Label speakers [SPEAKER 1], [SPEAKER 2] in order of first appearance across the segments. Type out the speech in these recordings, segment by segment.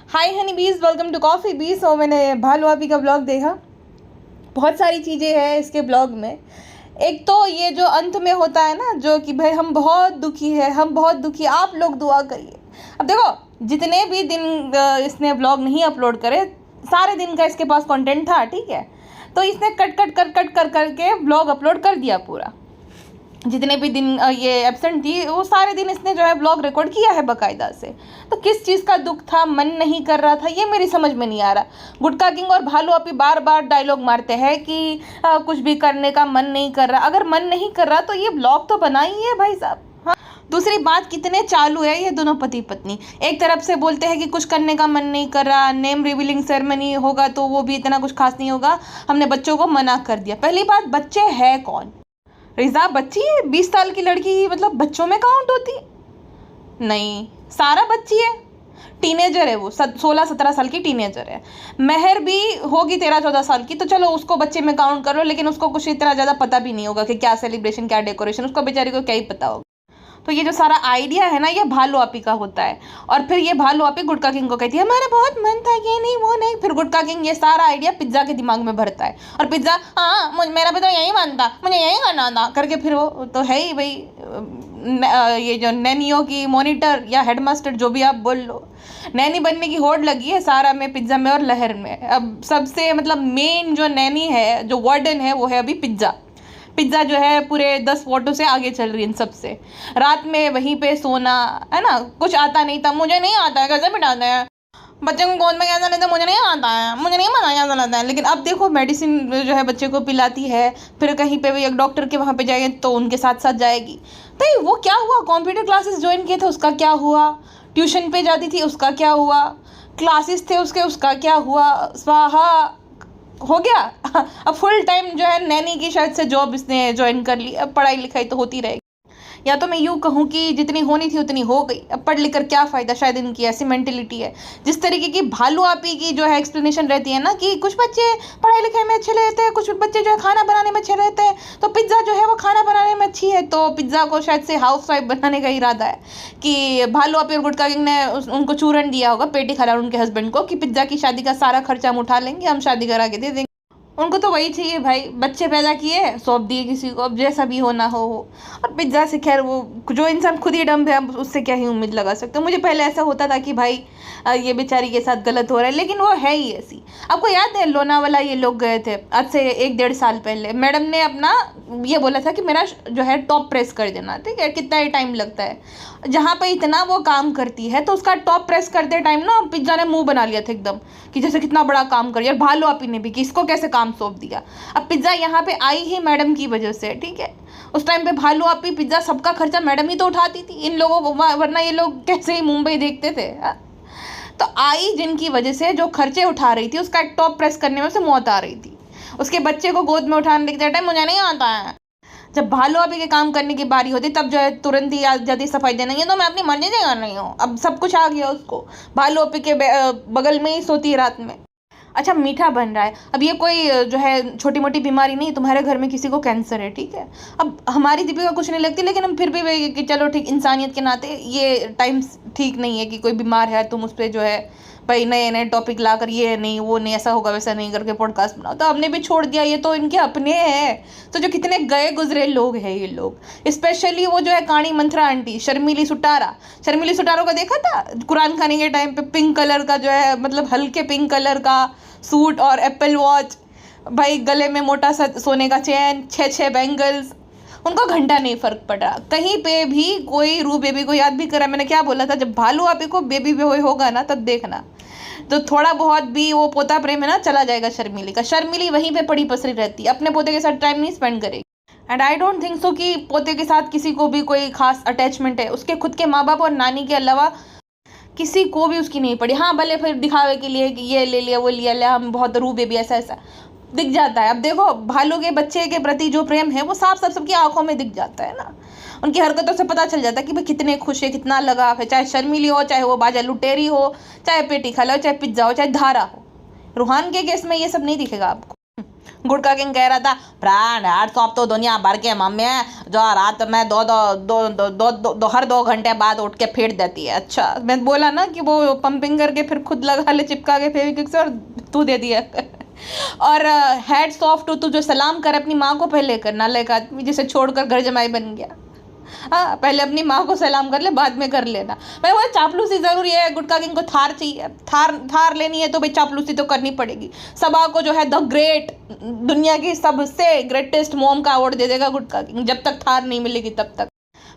[SPEAKER 1] हाय हनी बीज, welcome to coffee बीज। और मैंने भालू आपी का ब्लॉग देखा। बहुत सारी चीज़ें हैं इसके ब्लॉग में। एक तो ये जो अंत में होता है ना, जो कि भाई हम बहुत दुखी है, हम बहुत दुखी, आप लोग दुआ करिए। अब देखो, जितने भी दिन इसने ब्लॉग नहीं अपलोड करे, सारे दिन का इसके पास कंटेंट था, ठीक है। तो इसने कट कर करके ब्लॉग अपलोड कर दिया पूरा। जितने भी दिन ये एब्सेंट थी, वो सारे दिन इसने जो है ब्लॉग रिकॉर्ड किया है बाकायदा से। तो किस चीज़ का दुख था, मन नहीं कर रहा था, ये मेरी समझ में नहीं आ रहा। गुटका किंग और भालू अपी बार बार डायलॉग मारते हैं कि कुछ भी करने का मन नहीं कर रहा। अगर मन नहीं कर रहा तो ये ब्लॉग तो बना ही है भाई साहब। हाँ, दूसरी बात, कितने चालू है ये दोनों पति पत्नी। एक तरफ से बोलते हैं कि कुछ करने का मन नहीं कर रहा, नेम रिवीलिंग सेरेमनी होगा तो वो भी इतना कुछ खास नहीं होगा, हमने बच्चों को मना कर दिया। पहली बात, बच्चे है कौन? रिजा बच्ची है? 20 साल की लड़की मतलब बच्चों में काउंट होती? नहीं, सारा बच्ची है, टीनेजर है वो, 16-17 साल की टीनेजर है। महर भी होगी 13-14 साल की, तो चलो उसको बच्चे में काउंट कर लो, लेकिन उसको कुछ इतना ज़्यादा पता भी नहीं होगा कि क्या सेलिब्रेशन, क्या डेकोरेशन, उसको बेचारी को क्या ही पता होगा। तो ये जो सारा आइडिया है ना, ये भालू आपी का होता है। और फिर ये भालू आपी गुटका किंग को कहती है हमारा बहुत मन था, ये नहीं वो नहीं। फिर गुटका किंग ये सारा आइडिया पिज्ज़ा के दिमाग में भरता है, और पिज्ज़ा हाँ मेरा भी तो यही मन था, मुझे यही करना था करके, फिर वो तो है ही भाई, ये जो नैनियों की मॉनिटर या हेडमास्टर जो भी आप बोल लो, नैनी बनने की होड़ लगी है सारा में, पिज्ज़ा में और लहर में। अब सबसे मतलब मेन जो नैनी है, जो वार्डन है, वो है अभी पिज्ज़ा। पिज्ज़ा जो है पूरे 10 फोटो से आगे चल रही है इन सबसे। रात में वहीं पे सोना है ना, कुछ आता नहीं था, मुझे नहीं आता है, कैसे बिठाते हैं बच्चे को गोद में, कैसा लेते हैं, मुझे नहीं आता है, मुझे नहीं पता कैसा लगता है। लेकिन अब देखो, मेडिसिन जो है बच्चे को पिलाती है, फिर कहीं पे भी एक डॉक्टर के वहाँ पे जाएंगे तो उनके साथ साथ जाएगी। भाई वो क्या हुआ? कंप्यूटर क्लासेस ज्वाइन किए थे, उसका क्या हुआ? ट्यूशन पे जाती थी, उसका क्या हुआ? क्लासेस थे उसके, उसका क्या हुआ? स्वाहा हो गया। अब फुल टाइम जो है नैनी की शायद से जॉब इसने ज्वाइन कर ली। अब पढ़ाई लिखाई तो होती रहेगी। या तो मैं यूँ कहूँ कि जितनी होनी थी उतनी हो गई, अब पढ़ लिख कर क्या फ़ायदा, शायद इनकी ऐसी मेंटेलिटी है। जिस तरीके की भालू आपी की जो है एक्सप्लेनेशन रहती है ना, कि कुछ बच्चे पढ़ाई लिखाई में अच्छे रहते हैं, कुछ बच्चे जो है खाना बनाने में अच्छे रहते हैं, तो पिज़्ज़ा जो है वो खाना बनाने में अच्छी है। तो पिज़्ज़ा को शायद से हाउस वाइफ बनाने का इरादा है, कि भालू आपी और गुटका किंग ने उनको चूरन दिया होगा, पेटी खिला उनके हस्बैंड को, कि पिज़्ज़ा की शादी का सारा खर्चा हम उठा लेंगे, हम शादी करा के दे देंगे। उनको तो वही चाहिए भाई, बच्चे पैदा किए, सौंप दिए किसी को, अब जैसा भी होना हो। और पिज्ज़ा से खैर, वो जो इंसान खुद ही डम्ब है, अब उससे क्या ही उम्मीद लगा सकते हो। मुझे पहले ऐसा होता था कि भाई ये बेचारी के साथ गलत हो रहा है, लेकिन वो है ही ऐसी। आपको याद है लोनावाला ये लोग गए थे आज से 1-1.5 साल पहले, मैडम ने अपना ये बोला था कि मेरा जो है टॉप प्रेस कर देना, ठीक है, कितना ही टाइम लगता है। जहाँ पे इतना वो काम करती है, तो उसका टॉप प्रेस करते टाइम ना पिज्ज़ा ने मुंह बना लिया था एकदम, कि जैसे कितना बड़ा काम कर, और भालू आपी ने भी कि इसको कैसे काम सौंप दिया। अब पिज्ज़ा यहाँ पे आई ही मैडम की वजह से, ठीक है। उस टाइम पे भालू आपी पिज्ज़ा सबका खर्चा मैडम ही तो उठाती थी इन लोगों को, वरना ये लोग कैसे ही मुंबई देखते थे। तो आई जिनकी वजह से, जो खर्चे उठा रही थी, उसका एक टॉप प्रेस करने में उसे मौत आ रही थी। उसके बच्चे को गोद में उठाने के टाइम मुझे नहीं आता है। जब भालू आपी के काम करने की बारी होती, तब जो है तुरंत ही जल्दी सफाई देना, ये तो मैं अपनी मर्जी से कर रही हूँ, अब सब कुछ आ गया उसको। भालू आपी के बगल में ही सोती है रात में। अच्छा, मीठा बन रहा है, अब ये कोई जो है छोटी मोटी बीमारी नहीं, तुम्हारे घर में किसी को कैंसर है, ठीक है। अब हमारी दीपिका कुछ नहीं लगती, लेकिन हम फिर भी कि चलो ठीक, इंसानियत के नाते ये टाइम ठीक नहीं है कि कोई बीमार है, तुम उस पर जो है भाई नए नए टॉपिक ला कर ये नहीं वो नहीं, ऐसा होगा वैसा नहीं करके पॉडकास्ट बनाओ। तो हमने भी छोड़ दिया, ये तो इनके अपने हैं। तो जो कितने गए गुजरे लोग हैं ये लोग, स्पेशली वो जो है काणी मंथरा आंटी, शर्मिली सुटारो को देखा था कुरान खाने के टाइम पे, पिंक कलर का जो है, मतलब हल्के पिंक कलर का सूट और एप्पल वॉच, भाई गले में मोटा सा सोने का चेन, 6 बैंगल्स, उनको घंटा नहीं फर्क पड़ा। कहीं पे भी कोई रू बेबी को याद भी करा। मैंने क्या बोला था, जब भालू आपी को बेबी बॉय होगा ना, तब देखना, तो थोड़ा बहुत भी वो पोता प्रेम है ना, चला जाएगा शर्मिली का। शर्मिली वहीं पे पड़ी पसरी रहती है, अपने पोते के साथ टाइम नहीं स्पेंड करेगी। And I don't think so कि पोते के साथ किसी को भी कोई खास अटैचमेंट है। उसके खुद के माँ बाप और नानी के अलावा किसी को भी उसकी नहीं पड़ी। हाँ, भले फिर दिखावे के लिए कि ये ले लिया वो लिया, हम बहुत रू बेबी, ऐसा ऐसा दिख जाता है। अब देखो, भालू के बच्चे के प्रति जो प्रेम है वो साफ साफ सबकी आंखों में दिख जाता है ना, उनकी हरकतों से पता चल जाता है कि भाई कितने खुश है, कितना लगाव है। चाहे शर्मिली हो, चाहे वो बाजा लुटेरी हो, चाहे पेटी खाला हो, चाहे पिज्ज़ा हो, चाहे धारा हो। रूहान के केस में ये सब नहीं दिखेगा आपको। गुटका किंग कह रहा था, फ्रेंड हैट्स ऑफ तो दुनिया भर के मम्मी है जो रात में दो दो दो दो दो, दो, दो हर 2 घंटे बाद उठ के फेंट देती है। अच्छा, मैं बोला ना कि वो पंपिंग करके फिर खुद लगा ले चिपका के फेविक्विक से और तू दे दिया। और हैट्स ऑफ टू, तू जो सलाम कर अपनी माँ को पहले करना, लाइक आदमी जिसे छोड़कर घर जमाई बन गया। हाँ, पहले अपनी माँ को सलाम कर ले, बाद में कर लेना। भाई वो चापलूसी ज़रूरी है, गुटका किंग को थार चाहिए, थार लेनी है तो भाई चापलूसी तो करनी पड़ेगी। सबा को जो है द ग्रेट, दुनिया की सबसे ग्रेटेस्ट मॉम का अवार्ड दे देगा गुटका किंग, जब तक थार नहीं मिलेगी तब तक।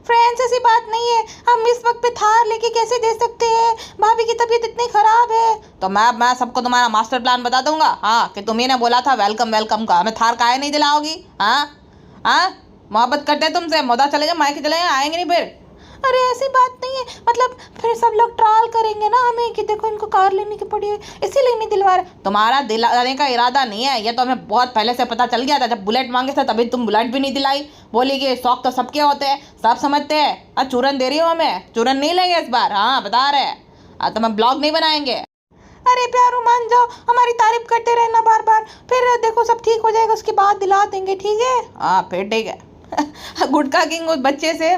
[SPEAKER 1] फ्रेंड्स, ऐसी बात नहीं है, हम इस वक्त पे थार लेके कैसे दे सकते हैं, भाभी की तबीयत इतनी खराब है। तो मैं सबको तुम्हारा मास्टर प्लान बता दूंगा। हाँ, कि तुम्ही ने बोला था वेलकम वेलकम का, हमें थार काहे नहीं दिलाओगी? हाँ हाँ, मोहब्बत करते हैं तुमसे, मोदा चले जाए, मायके चले जाए, आएंगे नहीं फिर। अरे ऐसी बात नहीं है, मतलब फिर सब लोग ट्रायल करेंगे ना हमें कि देखो इनको कार लेने की पड़ी है, इसीलिए नहीं दिलवा रहे। तुम्हारा दिलाने का इरादा नहीं है, ये तो हमें बहुत पहले से पता चल गया था। जब बुलेट मांगे थे तभी तुम बुलेट भी नहीं दिलाई, बोली कि शौक तो सबके होते हैं, सब समझते हैं। आज चूरन दे रही हो हमें? चूरन नहीं लेंगे इस बार, हाँ बता रहे। तो हम ब्लॉग नहीं बनाएंगे। अरे प्यारो मान जाओ, हमारी तारीफ करते रहना बार बार, फिर देखो सब ठीक हो जाएगा, उसके बाद दिला देंगे, ठीक है? हाँ फिर ठीक है। गुटका किंग उस बच्चे से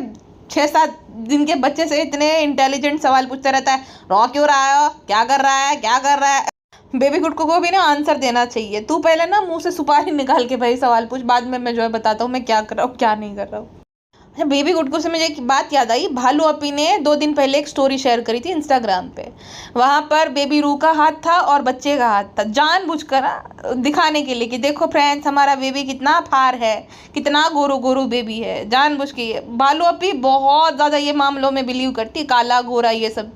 [SPEAKER 1] 6-7 दिन के बच्चे से इतने इंटेलिजेंट सवाल पूछता रहता है, रो क्यों रहा हो, क्या कर रहा है, क्या कर रहा है। बेबी गुटको को भी ना आंसर देना चाहिए। तू पहले ना मुंह से सुपारी निकाल के भाई सवाल पूछ, बाद में मैं जो है बताता हूँ मैं क्या कर रहा हूँ क्या नहीं कर रहा हूँ। अच्छा, बेबी गुटको से मुझे एक बात याद आई। भालू अपी ने 2 दिन पहले एक स्टोरी शेयर करी थी इंस्टाग्राम पे। वहाँ पर बेबी रू का हाथ था और बच्चे का हाथ था, जानबूझकर दिखाने के लिए कि देखो फ्रेंड्स हमारा बेबी कितना फार है, कितना गोरू गोरू बेबी है, जानबूझ के। भालू अपी बहुत ज़्यादा ये मामलों में बिलीव करती है, काला गोरा ये सब।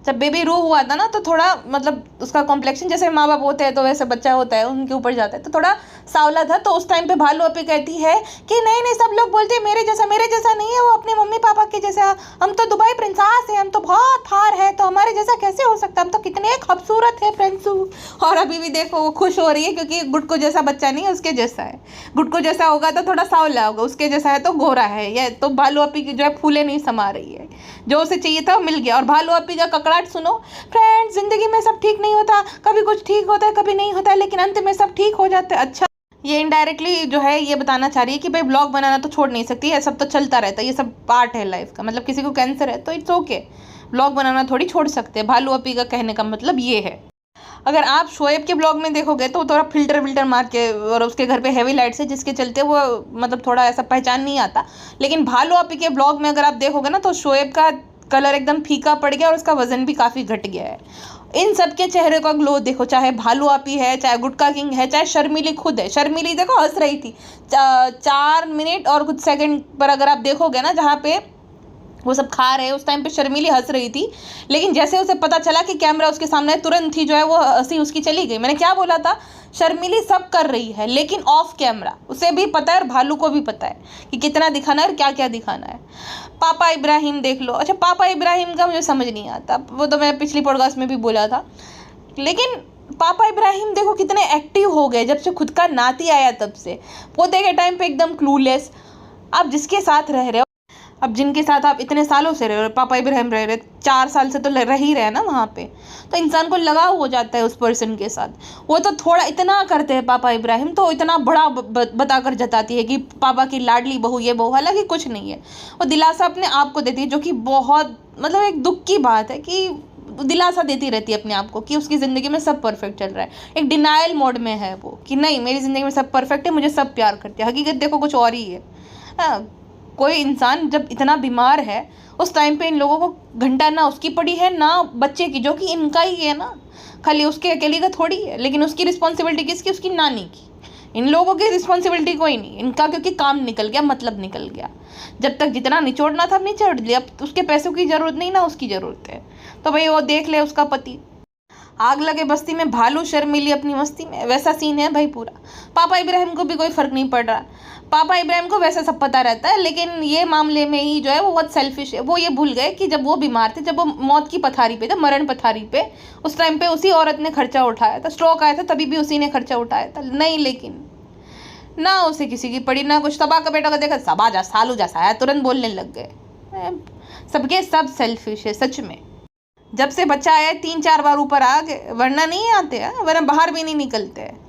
[SPEAKER 1] जब बेबी रू हुआ था ना तो थोड़ा मतलब उसका कॉम्प्लेक्शन जैसे माँ बाप होते हैं तो वैसे बच्चा होता है उनके ऊपर जाता है, तो थोड़ा सांवला था। तो उस टाइम पे भालू अपी कहती है कि नहीं नहीं, सब लोग बोलते हैं मेरे जैसा नहीं है, वो अपने मम्मी पापा के जैसा, हम तो दुबई प्रिंसेस है, हम तो बहुत फार है, तो हमारे जैसा कैसे हो सकता, हम तो कितने खूबसूरत है फ्रेंड्सू। और अभी भी देखो वो खुश हो रही है क्योंकि गुटको जैसा बच्चा नहीं है, उसके जैसा है। गुटको जैसा होगा तो थोड़ा सांवला होगा, उसके जैसा है तो गोरा है। ये तो भालू अपी की जो है फूले नहीं समा रही है, जो उसे चाहिए था वो मिल गया। और भालू अपी का ककड़ाट सुनो फ्रेंड्स, जिंदगी में सब ठीक नहीं होता, कभी कुछ ठीक होता है कभी नहीं होता है, लेकिन अंत में सब ठीक हो जाता है। अच्छा, ये इनडायरेक्टली जो है ये बताना चाह रही है कि भाई ब्लॉग बनाना तो छोड़ नहीं सकती है, सब तो चलता रहता है, ये सब पार्ट है लाइफ का। मतलब किसी को कैंसर है तो इट्स ओके, ब्लॉग बनाना थोड़ी छोड़ सकते हैं। भालू अपी का कहने का मतलब ये है। अगर आप शोएब के ब्लॉग में देखोगे तो थोड़ा फिल्टर मार के, और उसके घर पे हैवी लाइट्स है जिसके चलते वो मतलब थोड़ा ऐसा पहचान नहीं आता। लेकिन भालू अपी के ब्लॉग में अगर आप देखोगे ना तो शोएब का कलर एकदम फीका पड़ गया और उसका वजन भी काफ़ी घट गया है। इन सब के चेहरे का ग्लो देखो, चाहे भालू अपी है, चाहे गुटका किंग है, चाहे शर्मिली खुद है। शर्मिली देखो हंस रही थी 4 मिनट और कुछ सेकंड पर, अगर आप देखोगे ना जहाँ पे वो सब खा रहे हैं उस टाइम पे शर्मिली हंस रही थी, लेकिन जैसे उसे पता चला कि कैमरा उसके सामने तुरंत ही जो है वो हंसी उसकी चली गई। मैंने क्या बोला था, शर्मिली सब कर रही है लेकिन ऑफ कैमरा। उसे भी पता है और भालू को भी पता है कि कितना दिखाना है और क्या क्या दिखाना है। पापा इब्राहिम देख लो। अच्छा, पापा इब्राहिम का मुझे समझ नहीं आता, वो तो मैं पिछली पॉडकास्ट में भी बोला था। लेकिन पापा इब्राहिम देखो कितने एक्टिव हो गए जब से खुद का नाती आया तब से। पोते के टाइम पे एकदम क्लूलेस। आप जिसके साथ रह रहे हो, अब जिनके साथ आप इतने सालों से रह रहे हो, पापा इब्राहिम रह रहे 4 साल से तो रह ही रहे ना वहाँ पे, तो इंसान को लगाव हो जाता है उस पर्सन के साथ। वो तो थोड़ा इतना करते हैं पापा इब्राहिम, तो इतना बड़ा बताकर जताती है कि पापा की लाडली बहू ये बहू, हालांकि कुछ नहीं है। वो दिलासा अपने आप को देती है, जो कि बहुत मतलब एक दुख की बात है कि दिलासा देती रहती है अपने आप को कि उसकी ज़िंदगी में सब परफेक्ट चल रहा है। एक डिनाइल मोड में है वो कि नहीं मेरी ज़िंदगी में सब परफेक्ट है, मुझे सब प्यार करते हैं। हकीकत देखो कुछ और ही है। कोई इंसान जब इतना बीमार है उस टाइम पे इन लोगों को घंटा ना उसकी पड़ी है ना बच्चे की, जो कि इनका ही है ना, खाली उसके अकेले का थोड़ी है। लेकिन उसकी रिस्पॉन्सिबिलिटी किसकी, उसकी नानी की। इन लोगों की रिस्पॉन्सिबिलिटी कोई नहीं, इनका क्योंकि काम निकल गया, मतलब निकल गया। जब तक जितना निचोड़ना था निचोड़ लिया, अब उसके पैसों की ज़रूरत नहीं ना उसकी ज़रूरत है। तो भाई वो देख ले उसका पति आग लगे बस्ती में, भालू शर्मिली अपनी मस्ती में, वैसा सीन है भाई पूरा। पापा इब्राहिम को भी कोई फ़र्क नहीं पड़ रहा, पापा इब्राहिम को वैसा सब पता रहता है, लेकिन ये मामले में ही जो है वो बहुत सेल्फिश है। वो ये भूल गए कि जब वो बीमार थे, जब वो मौत की पथारी पे थे, मरण पथारी पे, उस टाइम पे उसी औरत ने खर्चा उठाया था। स्ट्रोक आया था तभी भी उसी ने खर्चा उठाया था। नहीं, लेकिन ना उसे किसी की पड़ी ना कुछ। सबा का बेटा को देखा, सबा जा सालू जैसा है, तुरंत बोलने लग गए। सबके सब सेल्फिश है सच में। जब से बच्चा आया 3-4 बार ऊपर आ गए, वरना नहीं आते हैं, वरना बाहर भी नहीं निकलते हैं।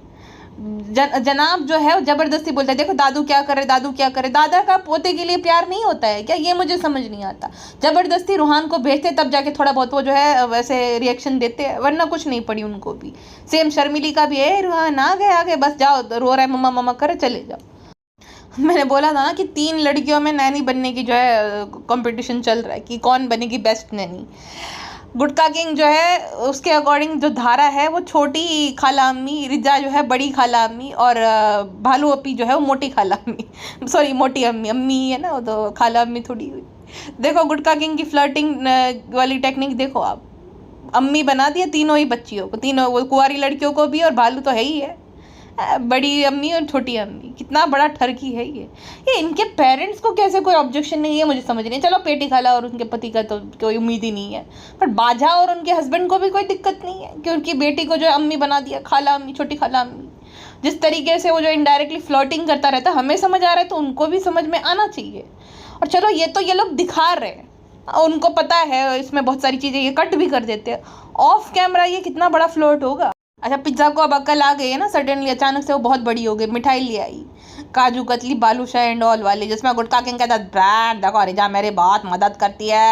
[SPEAKER 1] जनाब जो है जबरदस्ती बोलता है, देखो दादू क्या करे, दादू क्या करे। दादा का पोते के लिए प्यार नहीं होता है क्या? ये मुझे समझ नहीं आता। जबरदस्ती रूहान को भेजते तब जाके थोड़ा बहुत वो जो है वैसे रिएक्शन देते हैं, वरना कुछ नहीं पड़ी उनको भी। सेम शर्मिली का भी है, रूहान आ गए बस जाओ, रो रहा है मम्मा मम्मा करे, चले जाओ। मैंने बोला था ना कि 3 लड़कियों में नैनी बनने की जो है कंपटीशन चल रहा है कि कौन बनेगी बेस्ट नैनी। गुटका किंग जो है उसके अकॉर्डिंग जो धारा है वो छोटी खाला अम्मी, रिजा जो है बड़ी खाला अम्मी, और भालू अपी जो है वो मोटी खाला अम्मी, सॉरी मोटी अम्मी, अम्मी है ना वो तो खाला अम्मी थोड़ी हुई। देखो गुटका किंग की फ्लर्टिंग वाली टेक्निक देखो आप, अम्मी बना दिया तीनों ही बच्चियों को, तीनों वो कुंवारी लड़कियों को भी, और भालू तो है ही है, बड़ी अम्मी और छोटी अम्मी। कितना बड़ा ठरकी है ये इनके पेरेंट्स को कैसे कोई ऑब्जेक्शन नहीं है मुझे समझ नहीं। चलो पेटी खाला और उनके पति का तो कोई उम्मीद ही नहीं है, पर बाजा और उनके हस्बैंड को भी कोई दिक्कत नहीं है कि उनकी बेटी को जो अम्मी बना दिया, खाला अम्मी, छोटी खाला अम्मी। जिस तरीके से वो जो इनडायरेक्टली फ्लर्टिंग करता रहता है, हमें समझ आ रहा है तो उनको भी समझ में आना चाहिए। और चलो ये लोग दिखा रहे हैं, उनको पता है इसमें बहुत सारी चीज़ें, ये कट भी कर देते हैं ऑफ कैमरा, ये कितना बड़ा फ्लर्ट होगा। अच्छा पिज्ज़ा को अब अक्ल आ गई है ना सडनली, अचानक से वो बहुत बड़ी हो गई, मिठाई ले आई काजू कतली बालूशाह एंड ऑल वाली, जिसमें गुटका किंग कहता है ब्रांड देखो रिजा मेरी बहुत मदद करती है,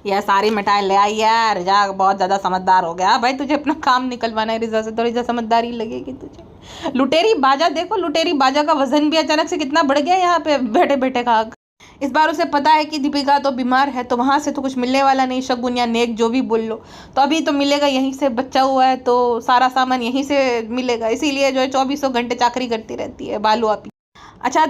[SPEAKER 1] यह सारी मिठाई ले आई है, रिजा बहुत ज़्यादा समझदार हो गया। भाई तुझे अपना काम निकलवाना है रिजा से, तो रिजा समझदारी लगेगी तुझे। लुटेरी बाजा देखो, लुटेरी बाजा का वजन भी अचानक से कितना बढ़ गया यहाँ पे बैठे बैठे का। इस बार उसे पता है कि दीपिका तो बीमार है, तो वहाँ से तो कुछ मिलने वाला नहीं, शगुन या नेक जो भी बोल लो, तो अभी तो मिलेगा यहीं से, बच्चा हुआ है तो सारा सामान यहीं से मिलेगा, इसीलिए जो है 24 घंटे चाकरी करती रहती है भालू आपी। अच्छा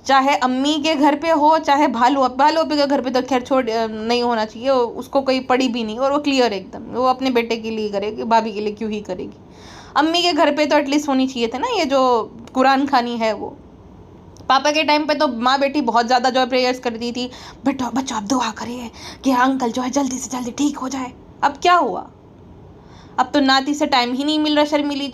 [SPEAKER 1] चाहे अम्मी के घर पे हो चाहे भालू आपी के घर पे तो खैर छोड़ नहीं होना चाहिए, उसको कोई पड़ी भी नहीं, और वो क्लियर एकदम, वो अपने बेटे के लिए करेगी, भाभी के लिए क्यों ही करेगी। अम्मी के घर पे तो एटलीस्ट होनी चाहिए थे ना ये जो कुरान खानी है वो। पापा के टाइम पे तो माँ बेटी बहुत ज़्यादा जो है प्रेयर्स करती थी, बेटा बच्चा आप दुआ करिए कि अंकल जो है जल्दी से जल्दी ठीक हो जाए। अब क्या हुआ, अब तो नाती से टाइम ही नहीं मिल रहा शर्मिली।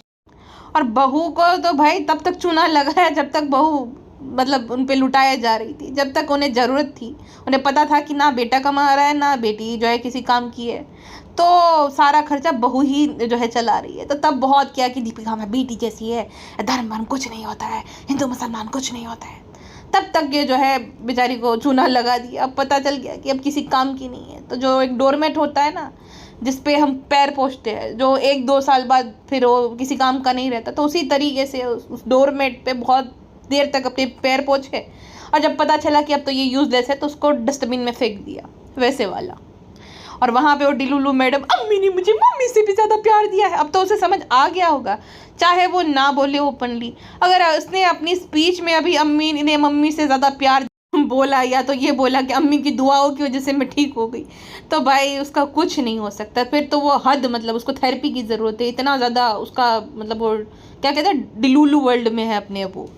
[SPEAKER 1] और बहू को तो भाई तब तक चूना लगा है जब तक बहू मतलब उन पे लुटाया जा रही थी, जब तक उन्हें ज़रूरत थी, उन्हें पता था कि ना बेटा कमा रहा है ना बेटी जो है किसी काम की है, तो सारा खर्चा बहू ही जो है चला रही है। तो तब बहुत किया कि दीपिका में बेटी जैसी है, धर्म वर्म कुछ नहीं होता है, हिंदू मुसलमान कुछ नहीं होता है। तब तक ये जो है बेचारी को चूना लगा दिया। अब पता चल गया कि अब किसी काम की नहीं है। तो जो एक डोरमेट होता है ना जिसपे हम पैर पोंछते हैं, जो 1-2 साल बाद फिर वो किसी काम का नहीं रहता, तो उसी तरीके से उस डोरमेट पे बहुत देर तक अपने पैर पोंछे, और जब पता चला कि अब तो ये यूज़लेस है तो उसको डस्टबिन में फेंक दिया, वैसे वाला। और वहाँ पे वो डिलुलू मैडम, अम्मी ने मुझे मम्मी से भी ज़्यादा प्यार दिया है। अब तो उसे समझ आ गया होगा, चाहे वो ना बोले ओपनली, अगर उसने अपनी स्पीच में अभी अम्मी ने मम्मी से ज़्यादा प्यार बोला या तो ये बोला कि अम्मी की दुआओं की वजह से मैं ठीक हो गई, तो भाई उसका कुछ नहीं हो सकता। फिर तो वो हद, मतलब उसको थेरेपी की ज़रूरत है, इतना ज़्यादा उसका मतलब वो क्या कहते हैं डिलुलू वर्ल्ड में है अपने, वो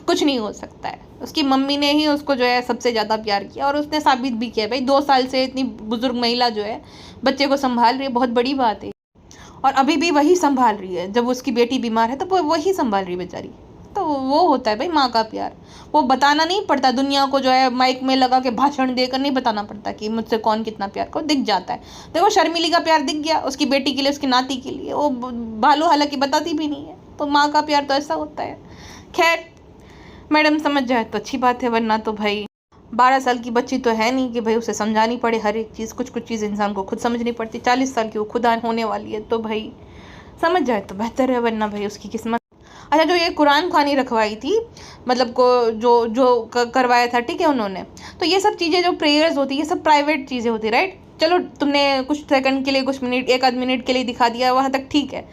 [SPEAKER 1] कुछ नहीं हो सकता है। उसकी मम्मी ने ही उसको जो है सबसे ज़्यादा प्यार किया, और उसने साबित भी किया। भाई 2 साल से इतनी बुजुर्ग महिला जो है बच्चे को संभाल रही है, बहुत बड़ी बात है। और अभी भी वही संभाल रही है, जब उसकी बेटी बीमार है तो वो वही संभाल रही है बेचारी। तो वो होता है भाई माँ का प्यार, वो बताना नहीं पड़ता दुनिया को, जो है माइक में लगा के भाषण देकर नहीं बताना पड़ता कि मुझसे कौन कितना प्यार को, दिख जाता है। देखो शर्मिली का प्यार दिख गया उसकी बेटी के लिए, उसकी नाती के लिए, वो भालू हालांकि बताती भी नहीं है। तो माँ का प्यार तो ऐसा होता है। खैर मैडम समझ जाए तो अच्छी बात है, वरना तो भाई 12 साल की बच्ची तो है नहीं कि भाई उसे समझानी पड़े हर एक चीज़, कुछ चीज़ इंसान को खुद समझनी पड़ती। 40 साल की वो खुद होने वाली है, तो भाई समझ जाए तो बेहतर है, वरना भाई उसकी किस्मत। अच्छा जो ये कुरान खानी रखवाई थी, मतलब को जो करवाया था, ठीक है उन्होंने, तो ये सब चीज़ें जो प्रेयर्स होती है ये सब प्राइवेट चीज़ें होती है, राइट। चलो तुमने कुछ सेकंड के लिए, कुछ मिनट, 1 आध मिनट के लिए दिखा दिया, वहाँ तक ठीक है।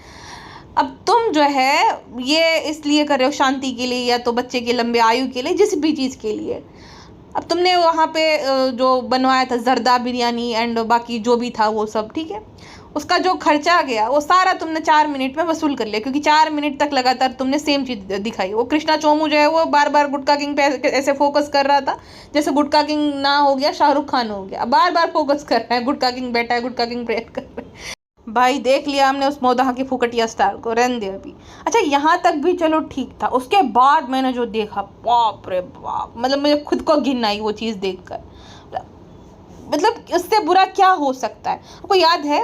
[SPEAKER 1] अब तुम जो है ये इसलिए कर रहे हो शांति के लिए या तो बच्चे के लंबे आयु के लिए, जिस भी चीज़ के लिए। अब तुमने वहाँ पे जो बनवाया था जर्दा बिरयानी एंड बाकी जो भी था वो सब, ठीक है, उसका जो खर्चा गया वो सारा तुमने 4 मिनट में वसूल कर लिया, क्योंकि 4 मिनट तक लगातार तुमने सेम चीज़ दिखाई। वो कृष्णा चोमू जो है वो बार बार गुटका किंग पे ऐसे फोकस कर रहा था जैसे गुटका किंग ना हो गया शाहरुख खान हो गया, बार बार फोकस कर रहा है गुटका किंग बैठा है, गुटका किंग प्रेयर कर रहा है। भाई देख लिया हमने उस मोदहा की फुकटिया स्टार को, रहने दे अभी। अच्छा यहाँ तक भी चलो ठीक था, उसके बाद मैंने जो देखा बाप रे बाप, मतलब मुझे खुद को घिन आई वो चीज़ देखकर। मतलब उससे बुरा क्या हो सकता है। आपको याद है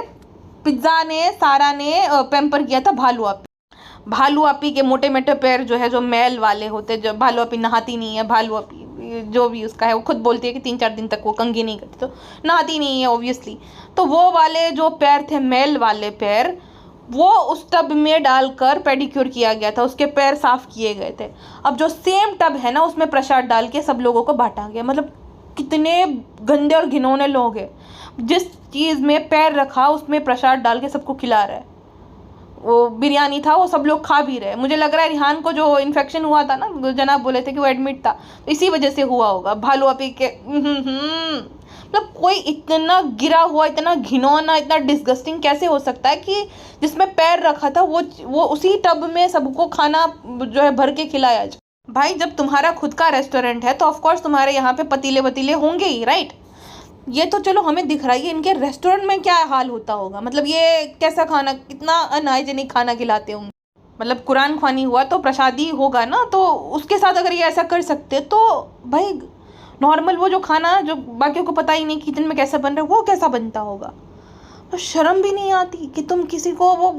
[SPEAKER 1] पिज्ज़ा ने, सारा ने पैम्पर किया था भालू आपी। भालू आपी के मोटे मोटे पैर जो है, जो मैल वाले होते, जो भालू आपी नहाती नहीं है, भालू आपी जो भी उसका है वो खुद बोलती है कि 3-4 दिन तक वो कंघी नहीं करती, तो नहाती नहीं है ऑब्वियसली। तो वो वाले जो पैर थे, मैल वाले पैर, वो उस टब में डालकर पेडिक्योर किया गया था, उसके पैर साफ किए गए थे। अब जो सेम टब है ना, उसमें प्रसाद डाल के सब लोगों को बांटा गया। मतलब कितने गंदे और घिनौने लोग हैं, जिस चीज़ में पैर रखा उसमें प्रसाद डाल के सबको खिला रहा है। वो बिरयानी था, वो सब लोग खा भी रहे। मुझे लग रहा है रिहान को जो इन्फेक्शन हुआ था ना, जनाब बोले थे कि वो एडमिट था, तो इसी वजह से हुआ होगा। भालू आपी के मतलब कोई इतना गिरा हुआ, इतना घिनौना, इतना डिस्गस्टिंग कैसे हो सकता है कि जिसमें पैर रखा था वो उसी टब में सबको खाना जो है भर के खिलाया जाए। भाई जब तुम्हारा खुद का रेस्टोरेंट है तो ऑफकोर्स तुम्हारे यहाँ पे पतीले वतीले होंगे ही, राइट। ये तो चलो हमें दिख रहा है, इनके रेस्टोरेंट में क्या हाल होता होगा। मतलब ये कैसा खाना, कितना अनहाइजेनिक खाना खिलाते होंगे। मतलब कुरान ख्वानी हुआ तो प्रसादी होगा ना, तो उसके साथ अगर ये ऐसा कर सकते तो भाई नॉर्मल वो जो खाना जो बाकियों को पता ही नहीं किचन में कैसा बन रहा है, वो कैसा बनता होगा। तो शर्म भी नहीं आती कि तुम किसी को वो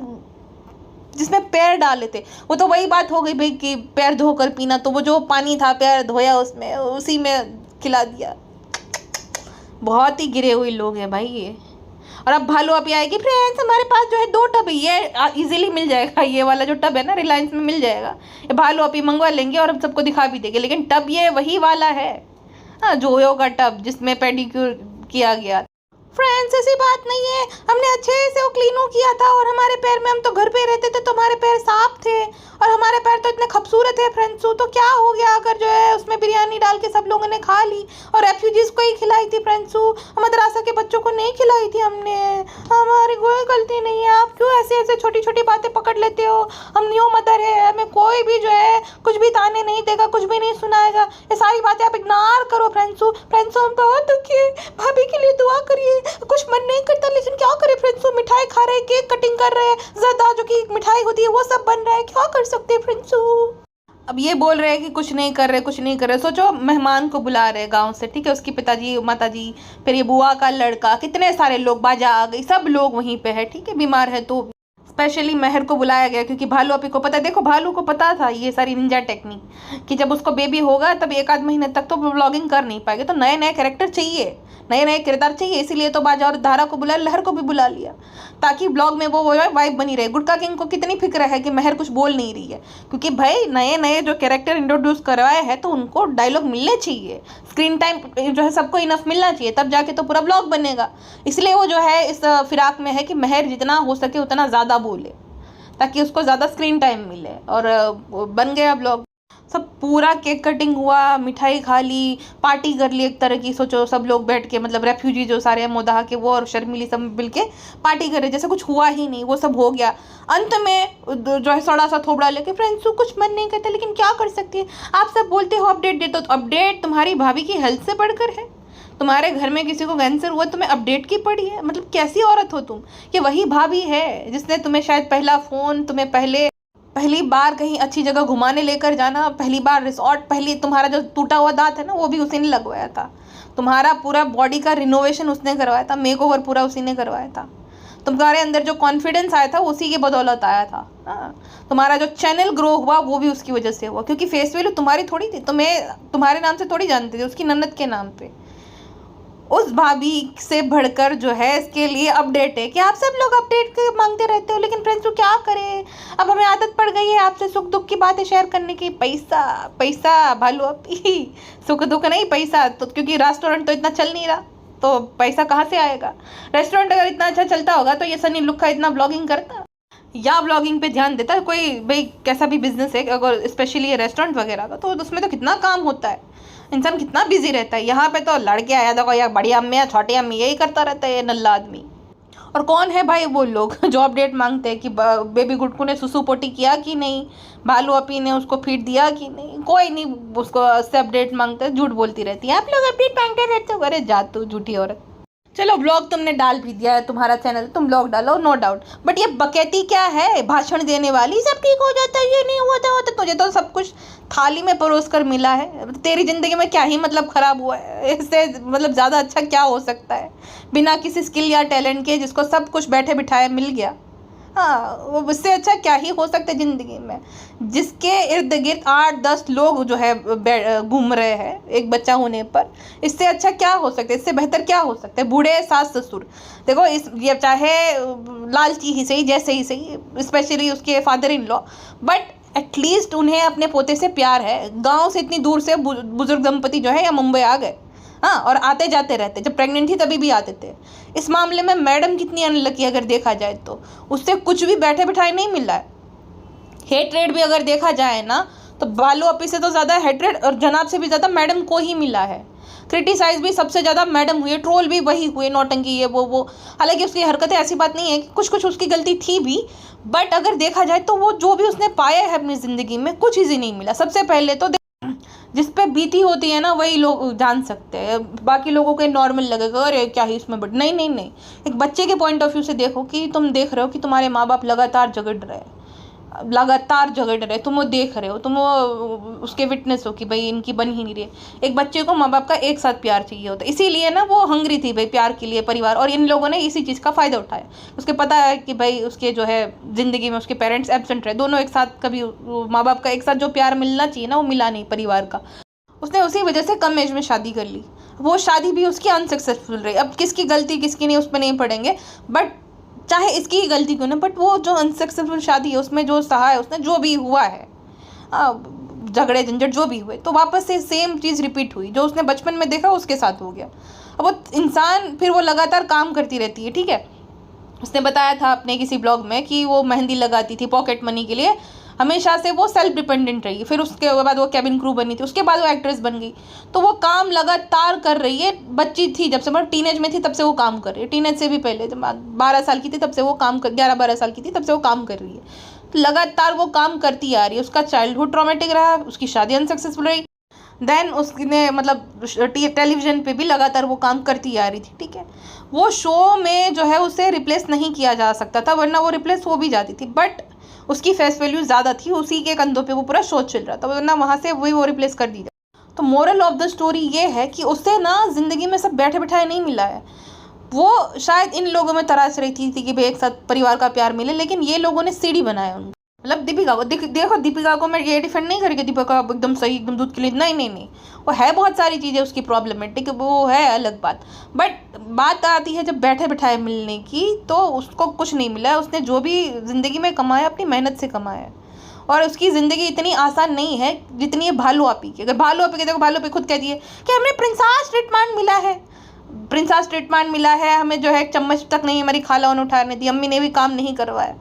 [SPEAKER 1] जिसमें पैर डाले थे, वो तो वही बात हो गई भाई कि पैर धोकर पीना, तो वो जो पानी था पैर धोया उसमें, उसी में खिला दिया। बहुत ही गिरे हुए लोग हैं भाई ये। और अब भालू अभी आएगी, फ्रेंड्स हमारे पास जो है 2 टब है, ये इजीली मिल जाएगा। ये वाला जो टब है ना, रिलायंस में मिल जाएगा। ये भालू अभी मंगवा लेंगे और अब सबको दिखा भी देंगे। लेकिन टब ये वही वाला है, हाँ, जोयो का टब जिसमें पेडिक्योर किया गया। फ्रेंड्स ऐसी बात नहीं है, हमने अच्छे से वो क्लीनो किया था और हमारे पैर में, हम तो घर पे रहते थे तो हमारे पैर साफ थे और हमारे पैर तो इतने खूबसूरत है फ्रेंड्स। तो क्या हो गया अगर जो है उसमें बिरयानी डाल के सब लोगों ने खा ली और रेफ्यूजीज को ही खिलाई थी फ्रेंड्स, मदरसा के बच्चों को नहीं खिलाई थी हमने। हमारी कोई गलती नहीं है, आप क्यों ऐसे ऐसे छोटी छोटी बातें पकड़ लेते हो। हम न्यू मदर है, हमें कोई भी जो है कुछ भी ताने नहीं देगा, कुछ भी नहीं सुनाएगा। ये सारी बातें आप इग्नोर करो फ्रेंड्स। हम बहुत दुखी है, भाभी के लिए दुआ करिए। कुछ मन नहीं करता लेकिन क्या करे फ्रेंड्स, मिठाई खा रहे, केक कटिंग कर रहे हैं, ज़्यादा जो कि मिठाई होती है वो सब बन रहा है, क्या कर सकते हैं फ्रेंड्स। अब ये बोल रहे हैं कि कुछ नहीं कर रहे, कुछ नहीं कर रहे। सोचो मेहमान को बुला रहे गांव से, ठीक है, उसकी पिताजी माताजी, फिर ये बुआ का लड़का, कितने सारे लोग, बाजा आ गई, सब लोग वहीं पे है, ठीक है, बीमार है। तो स्पेशली महर को बुलाया गया क्योंकि भालू अपी को पता है, देखो भालू को पता था ये सारी निंजा टेक्निक कि जब उसको बेबी होगा तब 1 आध महीने तक तो व्लॉगिंग कर नहीं पाएगा, तो नए नए कैरेक्टर चाहिए, नए नए किरदार चाहिए। इसीलिए तो बाजा और धारा को बुलाया, लहर को भी बुला लिया ताकि ब्लॉग में वो वाइब बनी रहे। गुटका किंग को कितनी फिक्र है कि महर कुछ बोल नहीं रही है, क्योंकि भाई नए नए जो कैरेक्टर इंट्रोड्यूस करवाए हैं तो उनको डायलॉग मिलने चाहिए, स्क्रीन टाइम जो है सबको इनफ मिलना चाहिए, तब जाके तो पूरा ब्लॉग बनेगा। इसलिए वो जो है इस फिराक में है कि महर जितना हो सके उतना ज़्यादा बोले ताकि उसको ज़्यादा स्क्रीन टाइम मिले, और बन गया ब्लॉग। सब पूरा केक कटिंग हुआ, मिठाई खा ली, पार्टी कर ली एक तरह की। सोचो सब लोग बैठ के, मतलब रेफ्यूजी जो सारे हैं मोदाहा के, वो और शर्मिली सब मिल के पार्टी करे जैसे कुछ हुआ ही नहीं, वो सब हो गया। अंत में जो है सड़ा सा थोबड़ा लेके, फ्रेंड्स कुछ मन नहीं करता लेकिन क्या कर सकती है, आप सब बोलते हो अपडेट दे, तो अपडेट तुम्हारी भाभी की हेल्थ से बढ़कर है। तुम्हारे घर में किसी को कैंसर हुआ, तुम्हें अपडेट की पड़ी है। मतलब कैसी औरत हो तुम, कि वही भाभी है जिसने तुम्हें शायद पहला फ़ोन, तुम्हें पहली बार कहीं अच्छी जगह घुमाने लेकर जाना, पहली बार रिसॉर्ट, पहली तुम्हारा जो टूटा हुआ दांत है ना वो भी उसी ने लगवाया था, तुम्हारा पूरा बॉडी का रिनोवेशन उसने करवाया था, मेकओवर पूरा उसी ने करवाया था। तुम्हारे अंदर जो कॉन्फिडेंस आया था उसी की बदौलत आया था। तुम्हारा जो चैनल ग्रो हुआ वो भी उसकी वजह से हुआ, क्योंकि फेस वैल्यू तुम्हारी थोड़ी थी, तुम्हारे नाम से थोड़ी जानते थे, उसकी नन्नत के नाम पे। उस भाभी से बढ़कर जो है इसके लिए अपडेट है कि आप सब लोग अपडेट मांगते रहते हो, लेकिन फ्रेंड्स तो क्या करें, अब हमें आदत पड़ गई है आपसे सुख दुख की बातें शेयर करने की। पैसा पैसा भालू अपी, सुख दुख नहीं पैसा, तो क्योंकि रेस्टोरेंट तो इतना चल नहीं रहा तो पैसा कहाँ से आएगा। रेस्टोरेंट अगर इतना अच्छा चलता होगा तो ये सनी लुक्का इतना ब्लॉगिंग करता या ब्लॉगिंग पे ध्यान देता। कोई भाई कैसा भी बिजनेस है, अगर स्पेशली ये रेस्टोरेंट वगैरह का, तो उसमें तो कितना काम होता है, इंसान कितना बिजी रहता है। यहाँ पे तो लड़के आया देखो, या बड़ी अम्मी या छोटी अम्मी, यही करता रहता है ये नल्ला आदमी। और कौन है भाई वो लोग जो अपडेट मांगते हैं कि बेबी गुटकू ने सुसु पोटी किया कि नहीं, भालू अपी ने उसको फीड दिया कि नहीं, कोई नहीं उसको से अपडेट मांगते, झूठ बोलती रहती है, आप लोग अपडेट मांगते रहते हो। अरे जा तू झूठी औरत। चलो ब्लॉग तुमने डाल भी दिया है, तुम्हारा चैनल, तुम ब्लॉग डालो नो डाउट, बट ये बकैती क्या है, भाषण देने वाली, सब ठीक हो जाता है, ये नहीं होता होता, तुझे तो सब कुछ थाली में परोस कर मिला है। तेरी ज़िंदगी में क्या ही मतलब ख़राब हुआ है, इससे मतलब ज़्यादा अच्छा क्या हो सकता है बिना किसी स्किल या टैलेंट के, जिसको सब कुछ बैठे बिठाए मिल गया। हाँ, वो उससे अच्छा क्या ही हो सकता है ज़िंदगी में, जिसके इर्द गिर्द 8-10 लोग जो है घूम रहे हैं एक बच्चा होने पर। इससे अच्छा क्या हो सकता है, इससे बेहतर क्या हो सकता है। बूढ़े सास ससुर, देखो इस ये चाहे लालची ही सही, जैसे ही सही, स्पेशली उसके father in law, but at least उन्हें अपने पोते से प्यार है। गाँव से इतनी दूर से बुजुर्ग दंपति जो है या मुंबई आ गए, हाँ, और आते जाते रहते। जब प्रेग्नेंट थी तभी भी आते थे। इस मामले में मैडम कितनी अनलकी अगर देखा जाए तो, उससे कुछ भी बैठे बिठाए नहीं मिला है। हेटरेट भी अगर देखा जाए ना तो बालू अपी से तो ज़्यादा हेटरेट और जनाब से भी ज़्यादा मैडम को ही मिला है। क्रिटिसाइज भी सबसे ज़्यादा मैडम हुई है, ट्रोल भी वही हुए, नौटंकी ये वो। हालांकि उसकी हरकतें, ऐसी बात नहीं है कि कुछ कुछ उसकी गलती थी भी, बट अगर देखा जाए तो वो जो भी उसने पाया है अपनी ज़िंदगी में कुछ ईजी नहीं मिला। सबसे पहले तो जिस पे बीती होती है ना वही लोग जान सकते हैं, बाकी लोगों के नॉर्मल लगेगा अरे क्या ही इसमें, बट नहीं नहीं नहीं, एक बच्चे के पॉइंट ऑफ व्यू से देखो कि तुम देख रहे हो कि तुम्हारे माँ बाप लगातार झगड़ रहे हैं, तुम वो देख रहे हो, तुम वो उसके विटनेस हो कि भाई इनकी बन ही नहीं रही। एक बच्चे को माँ बाप का एक साथ प्यार चाहिए होता है, इसीलिए ना वो हंगरी थी भाई प्यार के लिए, परिवार, और इन लोगों ने इसी चीज़ का फ़ायदा उठाया। उसके पता है कि भाई उसके जो है ज़िंदगी में उसके पेरेंट्स एब्सेंट रहे, दोनों एक साथ, कभी माँ बाप का एक साथ जो प्यार मिलना चाहिए ना वो मिला नहीं परिवार का। उसने उसी वजह से कम एज में शादी कर ली, वो शादी भी उसकी अनसक्सेसफुल रही। अब किसकी गलती किसकी नहीं उस पर नहीं पड़ेंगे, बट चाहे इसकी ही गलती क्यों ना, बट वो जो अनसक्सेसफुल शादी है उसमें जो सहा है उसने, जो भी हुआ है झगड़े झंझट जो भी हुए, तो वापस से सेम चीज़ रिपीट हुई। जो उसने बचपन में देखा उसके साथ हो गया। अब वो इंसान फिर वो लगातार काम करती रहती है, ठीक है। उसने बताया था अपने किसी ब्लॉग में कि वो मेहंदी लगाती थी पॉकेट मनी के लिए, हमेशा से वो सेल्फ डिपेंडेंट रही। फिर उसके बाद वो कैबिन क्रू बनी थी, उसके बाद वो एक्ट्रेस बन गई। तो वो काम लगातार कर रही है, बच्ची थी जब से, मतलब टीनेज में थी तब से वो काम कर रही है, टीनेज से भी पहले जब 12 साल की थी तब से वो काम कर, 11-12 साल की थी तब से वो काम कर रही है। तो लगातार वो काम करती आ रही है। उसका चाइल्डहुड ट्रॉमेटिक रहा, उसकी शादी अनसक्सेसफुल रही, देन उसने मतलब टेलीविज़न पे भी लगातार वो काम करती आ रही थी, ठीक है। वो शो में जो है उसे रिप्लेस नहीं किया जा सकता था, वरना वो रिप्लेस हो भी जाती थी, बट उसकी फेस वैल्यू ज़्यादा थी, उसी के कंधों पे वो पूरा शो चल रहा था, वरना वहाँ से वही वो रिप्लेस कर दी जाए। तो मोरल ऑफ द स्टोरी ये है कि उसे ना ज़िंदगी में सब बैठे बिठाए नहीं मिला है। वो शायद इन लोगों में तराश रही थी कि भाई एक साथ परिवार का प्यार मिले, लेकिन ये लोगों ने सीढ़ी बनाया उनको। मतलब दीपिका को देखो, दीपिका को मैं ये डिफेंड नहीं करेगी, दीपिका एकदम सही, एकदम दूध के लिए, नहीं नहीं नहीं, वो है बहुत सारी चीज़ें उसकी प्रॉब्लमेटिक, वो है अलग बात। बट बात आती है जब बैठे बिठाए मिलने की, तो उसको कुछ नहीं मिला है। उसने जो भी ज़िंदगी में कमाया अपनी मेहनत से कमाया है, और उसकी ज़िंदगी इतनी आसान नहीं है जितनी है भालू आपी की। अगर भालू आपी के देखो, भालू आपी खुद कहती है कि हमें प्रिंसेस ट्रीटमेंट मिला है, प्रिंसेस ट्रीटमेंट मिला है, हमें जो है चम्मच तक नहीं हमारी खाला उन्हें उठाने दी, अम्मी ने भी काम नहीं करवाया,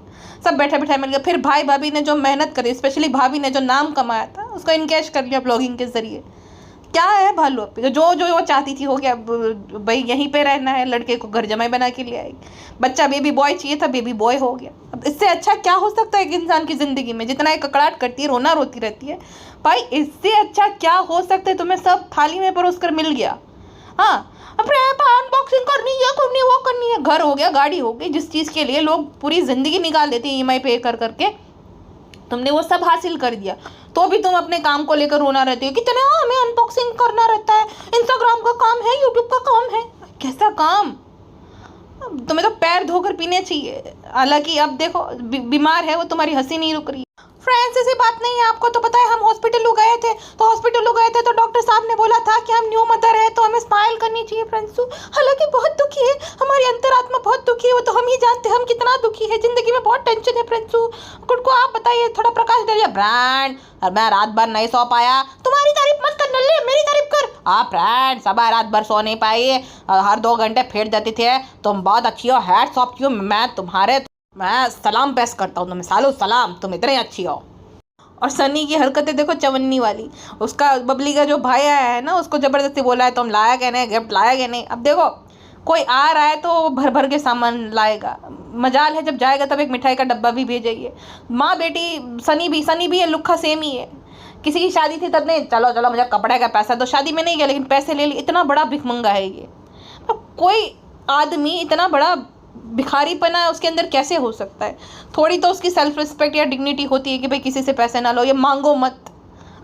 [SPEAKER 1] सब बैठे बैठे मिल गया। फिर भाई भाभी ने जो मेहनत करी, स्पेशली भाभी ने जो नाम कमाया था उसको इनकैश कर लिया ब्लॉगिंग के जरिए। क्या है भालू अपी, जो जो वो चाहती थी हो गया, भाई यहीं पे रहना है, लड़के को घर जमाई बना के ले आएगी, बच्चा बेबी बॉय चाहिए था, बेबी बॉय हो गया। अब इससे अच्छा क्या हो सकता है एक इंसान की ज़िंदगी में, जितना एक ककड़ाहट करती है, रोना रोती रहती है, भाई इससे अच्छा क्या हो सकता है, तुम्हें सब थाली में परोस कर मिल गया। हाँ, अपने अनबॉक्सिंग करनी है, करनी वो करनी है, घर हो गया, गाड़ी हो गई, जिस चीज़ के लिए लोग पूरी ज़िंदगी निकाल देते हैं EMI पे कर करके, तुमने वो सब हासिल कर दिया, तो भी तुम अपने काम को लेकर रोना रहते हो कि चलो हमें अनबॉक्सिंग करना रहता है, इंस्टाग्राम का काम है, यूट्यूब का काम है। कैसा काम, तुम्हें तो पैर धोकर पीने चाहिए। हालांकि अब देखो बीमार है वो, तुम्हारी हंसी नहीं रुक रही। फ्रेंड्स, ऐसी बात नहीं है, आपको तो पता है, हम हॉस्पिटल गए थे तो डॉक्टर साहब ने बोला था कि हम न्यू मदर है तो हमें स्माइल करनी चाहिए फ्रेंड्सू। हालांकि बहुत दुखी है, हमारी अंतरात्मा बहुत दुखी है, वो तो हम ही जानते हैं हम कितना दुखी है, जिंदगी में बहुत टेंशन है फ्रेंड्सू। खुद को आप बताइए, थोड़ा प्रकाश डालिए। ब्रांड, मैं रात भर नहीं सो पाया, तुम्हारी तारीफ मत कर नल्ले, मेरी तारीफ कर। हाँ फ्रेंड, सब रात भर सो नहीं पाई, हर 2 घंटे फेर देती थे, तुम बहुत अच्छी हो, हैट्स ऑफ यू, मैं सलाम पेश करता हूँ तुम्हें, सालो सलाम, तुम इतने अच्छी हो। और सनी की हरकतें देखो, चवन्नी वाली। उसका बबली का जो भाई आया है ना, उसको ज़बरदस्ती बोला है तुम लाया क्या नहीं, गिफ्ट लाया क्या नहीं। अब देखो कोई आ रहा है तो भर भर के सामान लाएगा, मजाल है जब जाएगा तब एक मिठाई का डब्बा भी भेजेगी। माँ बेटी सनी भी है, लुक्खा सेम ही है। किसी की शादी थी तब नहीं, चलो चलो मुझे कपड़े का पैसा दो, शादी में नहीं गया लेकिन पैसे ले लिए। इतना बड़ा भिखमंगा है ये। तो कोई आदमी इतना बड़ा भिखारीपना उसके अंदर कैसे हो सकता है? थोड़ी तो उसकी सेल्फ रिस्पेक्ट या डिग्निटी होती है कि भाई किसी से पैसे ना लो, ये मांगो मत,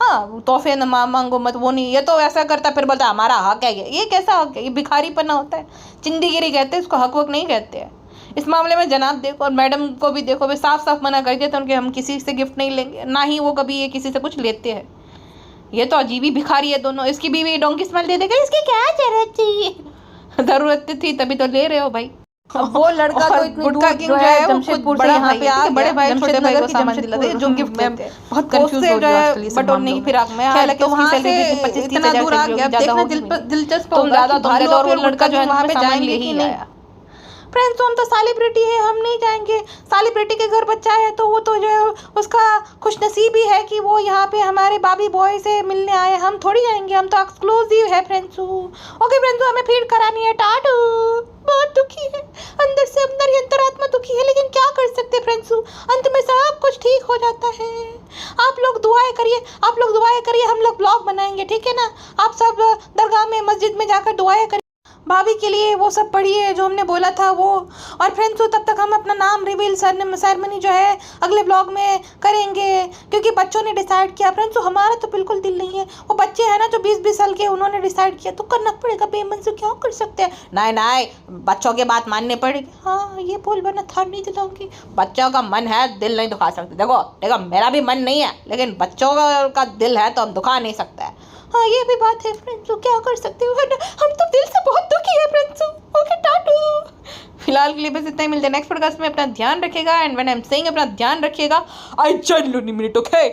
[SPEAKER 1] हाँ तोहफे न मांगो मत, वो नहीं। ये तो ऐसा करता फिर बोलता हमारा हक है, ये कैसा हक है? ये भिखारीपना होता है, चिंदीगिरी कहते हैं इसको, हक वक नहीं कहते हैं। इस मामले में जनाब देखो और मैडम को भी देखो, वे साफ साफ मना कर दिया था उनके, हम किसी से गिफ्ट नहीं लेंगे, ना ही वो कभी ये किसी से कुछ लेते हैं। ये तो अजीब ही भिखारी है दोनों। इसकी बीवी डोंकी स्मेल दे देगा, इसकी क्या जरूरत थी? जरूरत थी तभी तो ले रहे हो भाई।
[SPEAKER 2] अब वो लड़का तो इतनी
[SPEAKER 1] गुटखा किंग जो है वो खुद बड़ा यहाँ पे आ बड़े भाई छोटे भाई को सामान दिलाते हैं जो गिफ्ट देते हैं। बहुत कंफ्यूज हो गया आजकल बटोरने की फिराक में। हालांकि उसकी सैलरी 25-30 हज़ार से ज्यादा होगी। दिलचस्प तुम ज्यादा और वो लड़का जो है वहाँ पे जाएंगे ले ही आया। फ्रेंड्स तो हम तो सेलिब्रिटी है, हम नहीं जाएंगे। सेलिब्रिटी के घर बच्चा है तो वो तो जो है उसका खुशनसीब ही है कि वो यहाँ पे हमारे बाबी बॉय से मिलने आए, हम थोड़ी जाएंगे, हम तो एक्सक्लूसिव है फ्रेंड्स। ओके फ्रेंड्स, हमें फीड करानी है, टाटू। बहुत दुखी है, अंदर से अंदर ही अंतरात्मा दुखी है, लेकिन क्या कर सकते फ्रेंड्स, अंत में सब कुछ ठीक हो जाता है। आप लोग दुआएं करिए, आप लोग दुआएं करिए, हम लोग ब्लॉग बनाएंगे, ठीक है ना। आप सब दरगाह में मस्जिद में जाकर दुआएं करिए भाभी के लिए, वो सब पढ़िए जो हमने बोला था वो। और फ्रेंड्स तब तक हम अपना नाम रिवील सेरेमनी जो है अगले ब्लॉग में करेंगे, क्योंकि बच्चों ने डिसाइड किया। फ्रेंड्स हमारा तो बिल्कुल दिल नहीं है, वो बच्चे हैं ना जो 20-20 साल के, उन्होंने डिसाइड किया तो करना पड़ेगा, बेमन से क्या कर सकते हैं। नहीं नहीं, बच्चों की बात माननी पड़ेगी। हाँ ये बोल बना था, नहीं दिलाऊंगी। बच्चों का मन है, दिल नहीं दुखा सकते। देखो देखो मेरा भी मन नहीं है, लेकिन बच्चों का दिल है तो हम दुखा नहीं सकते। हाँ ये भी बात है फ्रेंड्स, क्या कर सकते हो, हम तो दिल से बहुत दुखी है फ्रेंड्स। ओके टाटू। फिलहाल के लिए बस इतना ही, मिलते हैं नेक्स्ट पॉडकास्ट में। अपना ध्यान रखिएगा, and when I am saying अपना ध्यान रखिएगा, I genuinely mean it, okay.